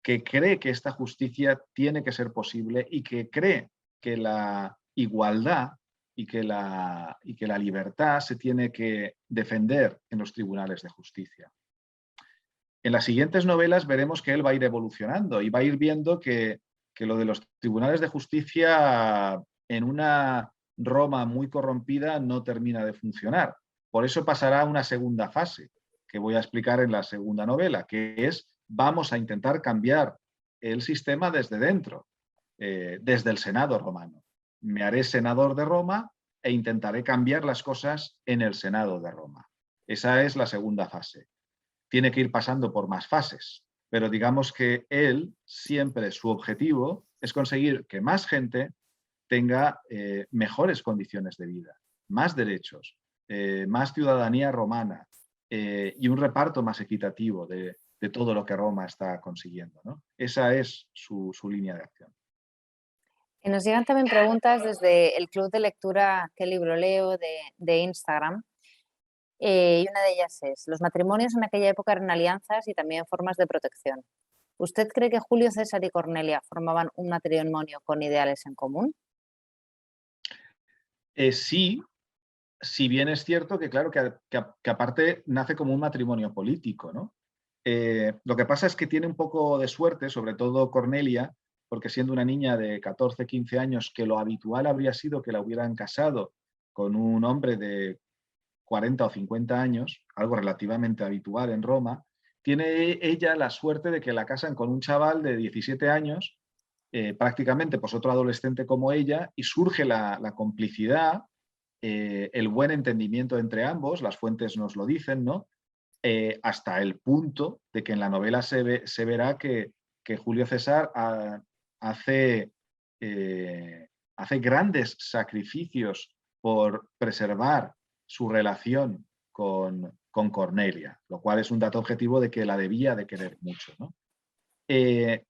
que cree que esta justicia tiene que ser posible y que cree que la igualdad y que la libertad se tiene que defender en los tribunales de justicia. En las siguientes novelas veremos que él va a ir evolucionando y va a ir viendo que lo de los tribunales de justicia en una Roma muy corrompida no termina de funcionar. Por eso pasará a una segunda fase, que voy a explicar en la segunda novela, que es vamos a intentar cambiar el sistema desde dentro, desde el Senado romano. Me haré senador de Roma e intentaré cambiar las cosas en el Senado de Roma. Esa es la segunda fase. Tiene que ir pasando por más fases, pero digamos que él siempre su objetivo es conseguir que más gente tenga mejores condiciones de vida, más derechos, más ciudadanía romana y un reparto más equitativo de todo lo que Roma está consiguiendo, ¿no? Esa es su línea de acción. Y nos llegan también preguntas desde el club de lectura ¿Qué libro leo? De Instagram. Y una de ellas es, los matrimonios en aquella época eran alianzas y también formas de protección. ¿Usted cree que Julio César y Cornelia formaban un matrimonio con ideales en común? Sí, si bien es cierto que, claro, que aparte nace como un matrimonio político, ¿no? Lo que pasa es que tiene un poco de suerte, sobre todo Cornelia, porque siendo una niña de 14, 15 años, que lo habitual habría sido que la hubieran casado con un hombre de 40 o 50 años, algo relativamente habitual en Roma, tiene ella la suerte de que la casan con un chaval de 17 años, prácticamente pues otro adolescente como ella, y surge la complicidad, el buen entendimiento entre ambos, las fuentes nos lo dicen, ¿no? Hasta el punto de que en la novela se verá que Julio César hace, hace grandes sacrificios por preservar su relación con Cornelia, lo cual es un dato objetivo de que la debía de querer mucho, ¿no? Eh,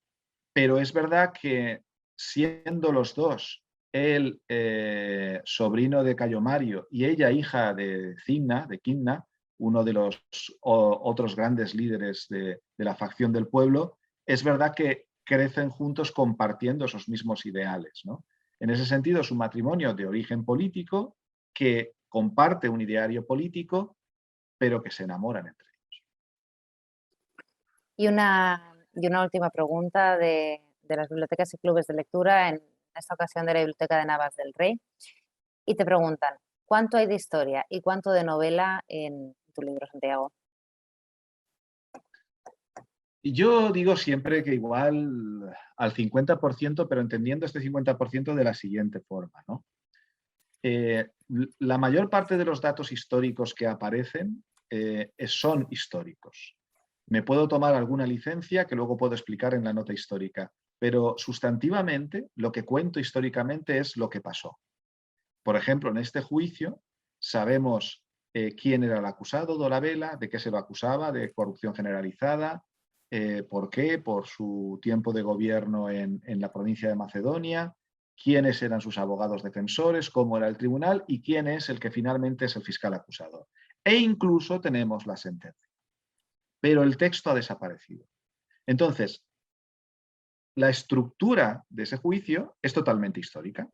pero es verdad que siendo los dos, él sobrino de Cayo Mario y ella hija de Quinna, uno de los otros grandes líderes de la facción del pueblo, es verdad que crecen juntos compartiendo esos mismos ideales, ¿no? En ese sentido, es un matrimonio de origen político que comparte un ideario político, pero que se enamoran entre ellos. Y una última pregunta de las bibliotecas y clubes de lectura, en esta ocasión de la Biblioteca de Navas del Rey, y te preguntan, ¿cuánto hay de historia y cuánto de novela en tu libro, Santiago? Y yo digo siempre que igual al 50%, pero entendiendo este 50% de la siguiente forma, ¿no? La mayor parte de los datos históricos que aparecen son históricos. Me puedo tomar alguna licencia que luego puedo explicar en la nota histórica, pero sustantivamente lo que cuento históricamente es lo que pasó. Por ejemplo, en este juicio sabemos quién era el acusado, Dolabella, de qué se lo acusaba, de corrupción generalizada, por qué, por su tiempo de gobierno en la provincia de Macedonia, quiénes eran sus abogados defensores, cómo era el tribunal y quién es el que finalmente es el fiscal acusador. E incluso tenemos la sentencia. Pero el texto ha desaparecido. Entonces, la estructura de ese juicio es totalmente histórica.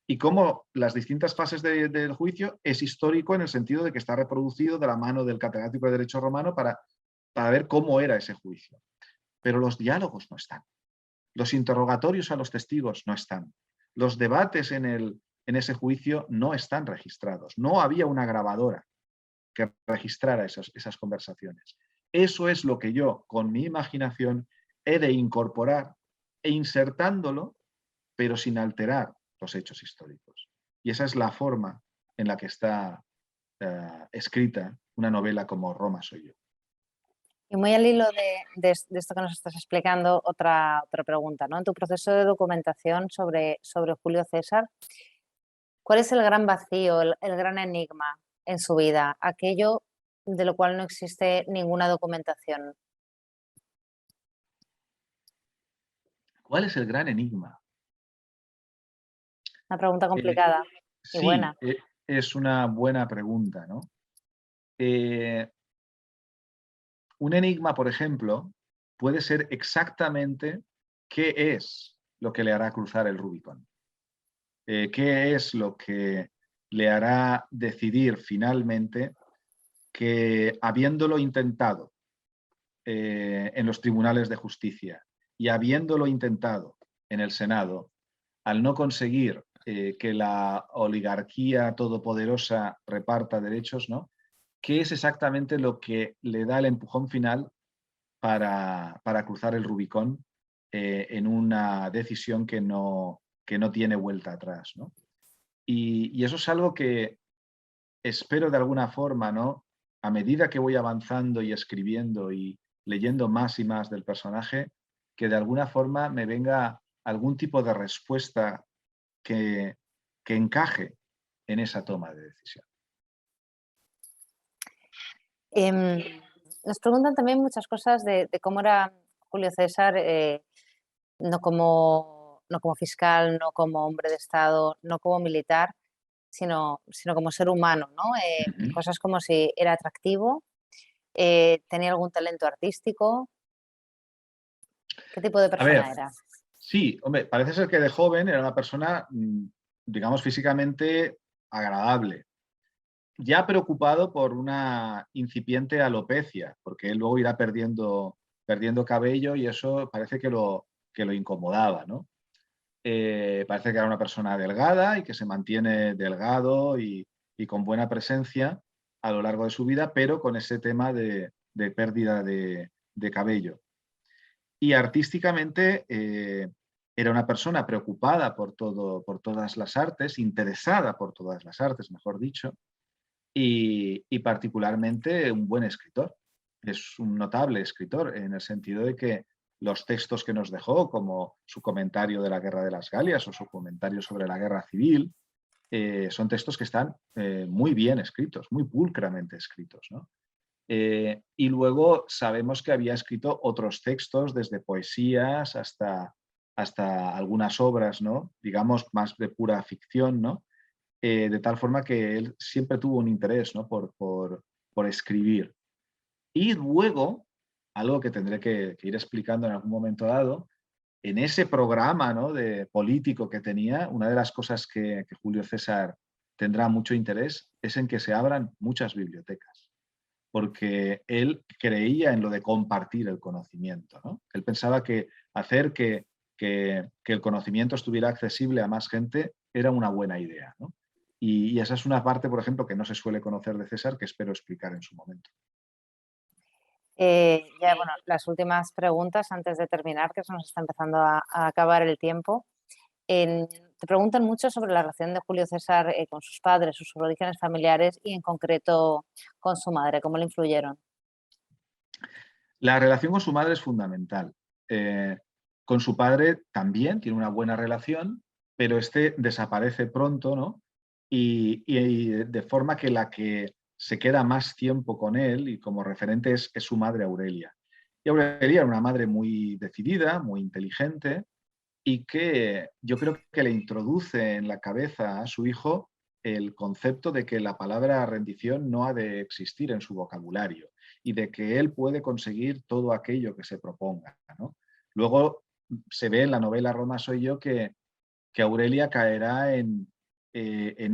Y cómo las distintas fases del juicio es histórico en el sentido de que está reproducido de la mano del catedrático de Derecho Romano para ver cómo era ese juicio. Pero los diálogos no están. Los interrogatorios a los testigos no están. Los debates en ese juicio no están registrados. No había una grabadora que registrara esas conversaciones. Eso es lo que yo, con mi imaginación, he de incorporar e insertándolo, pero sin alterar los hechos históricos. Y esa es la forma en la que está escrita una novela como Roma soy yo. Y muy al hilo de esto que nos estás explicando, otra pregunta, ¿no? En tu proceso de documentación sobre Julio César, ¿cuál es el gran vacío, el gran enigma en su vida? Aquello de lo cual no existe ninguna documentación. ¿Cuál es el gran enigma? Una pregunta Eh, complicada y sí, buena. es una buena pregunta, ¿no? Eh, un enigma, por ejemplo, puede ser exactamente qué es lo que le hará cruzar el Rubicón. ¿Qué es lo que le hará decidir finalmente que, habiéndolo intentado en los tribunales de justicia y habiéndolo intentado en el Senado, al no conseguir que la oligarquía todopoderosa reparta derechos, ¿no? ¿Qué es exactamente lo que le da el empujón final para cruzar el Rubicón en una decisión que no tiene vuelta atrás, ¿no? Y eso es algo que espero de alguna forma, ¿no? A medida que voy avanzando y escribiendo y leyendo más y más del personaje, que de alguna forma me venga algún tipo de respuesta que, que encaje en esa toma de decisión. Nos preguntan también muchas cosas de cómo era Julio César, no no como fiscal, no como hombre de Estado, no como militar, sino como ser humano, ¿no? Ujú. Cosas como si era atractivo, tenía algún talento artístico, ¿qué tipo de A ver, persona era? sí, hombre, parece ser que de joven era una persona, digamos, físicamente agradable, ya preocupado por una incipiente alopecia, porque él luego irá perdiendo cabello y eso parece que lo incomodaba, ¿no? Parece que era una persona delgada y que se mantiene delgado y con buena presencia a lo largo de su vida, pero con ese tema de pérdida de cabello. Y artísticamente era una persona preocupada por todas las artes, interesada por todas las artes, mejor dicho, y particularmente un buen escritor. Es un notable escritor en el sentido de que los textos que nos dejó, como su comentario de la Guerra de las Galias o su comentario sobre la Guerra Civil, son textos que están muy bien escritos, muy pulcramente escritos, ¿no? Y luego sabemos que había escrito otros textos, desde poesías hasta algunas obras, ¿no? Digamos, más de pura ficción, ¿no? De tal forma que él siempre tuvo un interés, ¿no? por escribir. Y luego, algo que tendré que ir explicando en algún momento dado, en ese programa, ¿no? de político que tenía, una de las cosas que Julio César tendrá mucho interés es en que se abran muchas bibliotecas, porque él creía en lo de compartir el conocimiento, ¿no? Él pensaba que hacer que el conocimiento estuviera accesible a más gente era una buena idea, ¿no? Y esa es una parte, por ejemplo, que no se suele conocer de César, que espero explicar en su momento. Ya, bueno, las últimas preguntas antes de terminar, que se nos está empezando a acabar el tiempo. Te preguntan mucho sobre la relación de Julio César con sus padres, sus orígenes familiares y en concreto con su madre, cómo le influyeron. La relación con su madre es fundamental. Eh, con su padre también tiene una buena relación, pero este desaparece pronto, ¿no? Y de forma que la que se queda más tiempo con él y como referente es su madre Aurelia. Y Aurelia era una madre muy decidida, muy inteligente y que yo creo que le introduce en la cabeza a su hijo el concepto de que la palabra rendición no ha de existir en su vocabulario y de que él puede conseguir todo aquello que se proponga, ¿no? Luego se ve en la novela Roma soy yo que Aurelia caerá en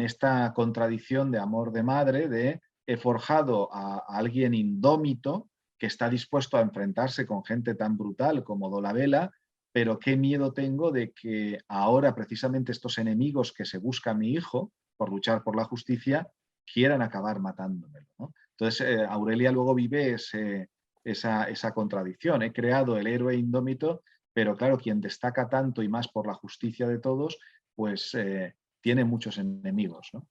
esta contradicción de amor de madre, de he forjado a alguien indómito que está dispuesto a enfrentarse con gente tan brutal como Dolabella, pero qué miedo tengo de que ahora precisamente estos enemigos que se busca mi hijo por luchar por la justicia quieran acabar matándomelo, ¿no? Entonces Aurelia luego vive esa contradicción. He creado el héroe indómito, pero claro, quien destaca tanto y más por la justicia de todos, pues tiene muchos enemigos, ¿no?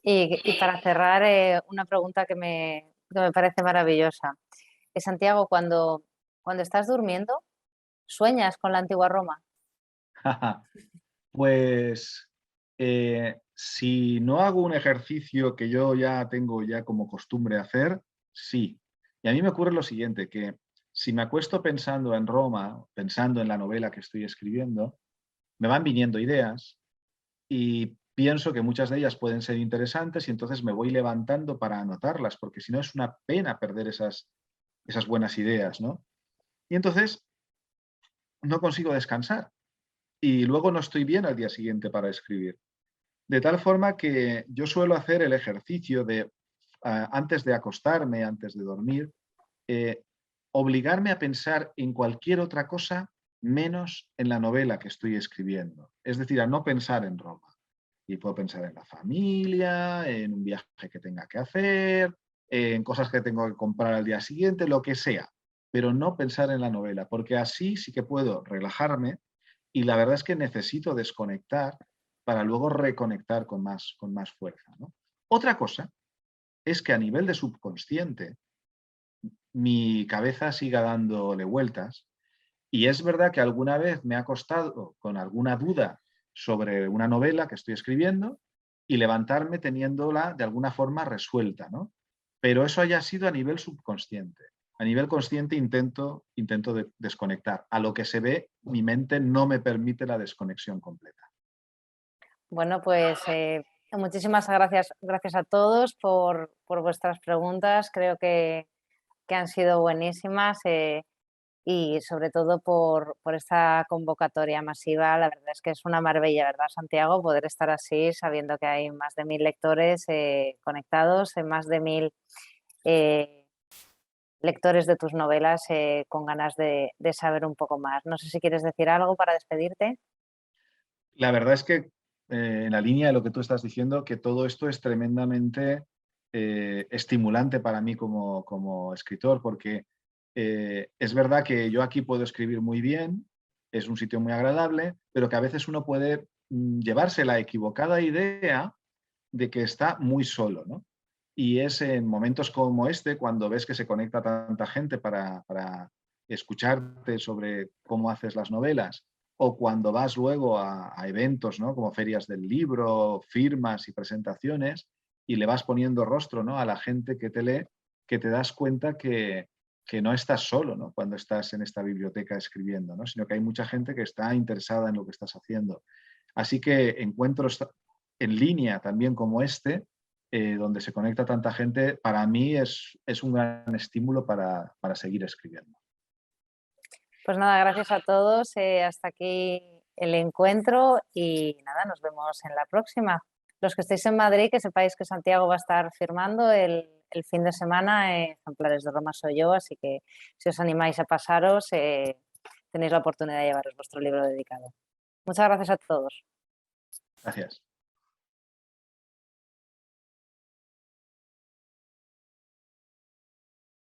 Y para cerrar, una pregunta que me parece maravillosa. Santiago, cuando estás durmiendo, ¿sueñas con la antigua Roma? Pues si no hago un ejercicio que yo ya tengo ya como costumbre hacer, sí. Y a mí me ocurre lo siguiente, que si me acuesto pensando en Roma, pensando en la novela que estoy escribiendo, me van viniendo ideas y pienso que muchas de ellas pueden ser interesantes y entonces me voy levantando para anotarlas, porque si no es una pena perder esas buenas ideas, ¿no? Y entonces no consigo descansar y luego no estoy bien al día siguiente para escribir. De tal forma que yo suelo hacer el ejercicio de, antes de acostarme, antes de dormir, eh, obligarme a pensar en cualquier otra cosa menos en la novela que estoy escribiendo. Es decir, a no pensar en Roma. Y puedo pensar en la familia, en un viaje que tenga que hacer, en cosas que tengo que comprar al día siguiente, lo que sea, pero no pensar en la novela, porque así sí que puedo relajarme y la verdad es que necesito desconectar para luego reconectar con más fuerza, ¿no? Otra cosa es que a nivel de subconsciente mi cabeza siga dándole vueltas y es verdad que alguna vez me ha costado con alguna duda sobre una novela que estoy escribiendo y levantarme teniéndola de alguna forma resuelta, ¿no? Pero eso haya sido a nivel subconsciente. A nivel consciente intento desconectar. A lo que se ve, mi mente no me permite la desconexión completa. Bueno, pues muchísimas gracias a todos por vuestras preguntas. Creo que han sido buenísimas y sobre todo por esta convocatoria masiva. La verdad es que es una maravilla, ¿verdad, Santiago? Poder estar así sabiendo que hay más de 1000 lectores conectados, más de 1000 eh, lectores de tus novelas con ganas de saber un poco más. No sé si quieres decir algo para despedirte. La verdad es que en la línea de lo que tú estás diciendo, que todo esto es tremendamente estimulante para mí como escritor, porque es verdad que yo aquí puedo escribir muy bien, es un sitio muy agradable, pero que a veces uno puede llevarse la equivocada idea de que está muy solo, ¿no? Y es en momentos como este, cuando ves que se conecta tanta gente para escucharte sobre cómo haces las novelas, o cuando vas luego a eventos, ¿no? Como ferias del libro, firmas y presentaciones, y le vas poniendo rostro, ¿no? A la gente que te lee, que te das cuenta que no estás solo, ¿no? Cuando estás en esta biblioteca escribiendo, ¿no? Sino que hay mucha gente que está interesada en lo que estás haciendo. Así que encuentros en línea también como este, donde se conecta tanta gente, para mí es un gran estímulo para seguir escribiendo. Pues nada, gracias a todos. Hasta aquí el encuentro y nada, nos vemos en la próxima. Los que estéis en Madrid, que sepáis que Santiago va a estar firmando el fin de semana ejemplares de Roma soy yo, así que si os animáis a pasaros, tenéis la oportunidad de llevaros vuestro libro dedicado. Muchas gracias a todos. Gracias.